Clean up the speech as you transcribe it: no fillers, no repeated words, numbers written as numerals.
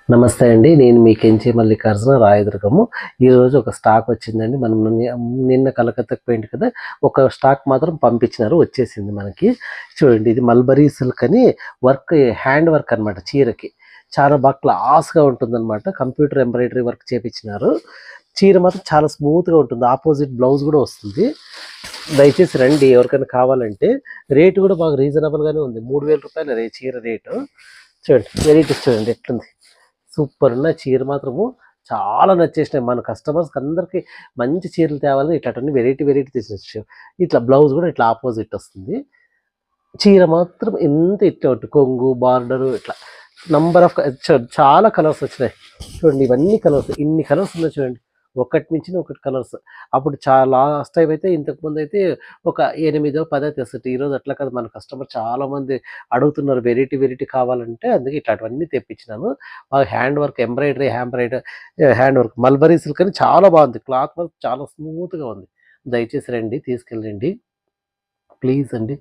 నమస్తే అండి. నేను మీ కెంచి మల్లికార్జున రాయదుర్గము. ఈరోజు ఒక స్టాక్ వచ్చిందండి. మనం నిన్న కలకత్తాకి పోయింది కదా! ఒక స్టాక్ మాత్రం పంపించినారు. వచ్చేసింది మనకి. చూడండి ఇది మల్బరీ సిల్క్ అని హ్యాండ్ వర్క్ అనమాట చీరకి. చాలా బాగా క్లాస్‌గా ఉంటుందనమాట. కంప్యూటర్ ఎంబ్రాయిడరీ వర్క్ చేపిచ్చినారు. చీర మాత్రం చాలా స్మూత్‌గా ఉంటుంది. ఆపోజిట్ బ్లౌజ్ కూడా వస్తుంది. దయచేసి రండి ఎవరికైనా కావాలంటే. రేట్ కూడా బాగా రీజనబుల్‌గానే ఉంది. రూ. 3000 చీర రేటు. చూడండి వెరైటీస్ చూడండి ఎట్లుంది. సూపర్ ఉన్నాయి చీర మాత్రము. చాలా నచ్చేసినాయి. మన కస్టమర్స్‌కి అందరికి మంచి చీరలు తేవాలని ఇట్లాంటివన్నీ వెరైటీ తీసేసి ఇట్లా బ్లౌజ్ కూడా ఇట్లా ఆపోజిట్ వస్తుంది. చీర మాత్రం ఎంత ఇట్లా కొంగు, బార్డరు ఇట్లా నంబర్ ఆఫ్ చాలా కలర్స్ వచ్చినాయి. చూడండి ఇవన్నీ కలర్స్. ఇన్ని కలర్స్ ఉన్నాయి చూడండి. ఒకటి మించిన ఒకటి కలర్స్. అప్పుడు లాస్ట్ టైమ్ అయితే ఇంతకుముందయితే ఒక 8, 10 తెస్తుంటే ఈరోజు అట్లా కాదు. మన కస్టమర్ చాలామంది అడుగుతున్నారు వెరైటీ కావాలంటే అందుకే ఇట్లాంటివన్నీ తెప్పించినాను. హ్యాండ్ వర్క్ మల్బరీ సిల్క్ అని చాలా బాగుంది. క్లాత్ మాత్రం చాలా స్మూత్‌గా ఉంది. దయచేసి రండి తీసుకెళ్ళండి. ప్లీజ్ అండి.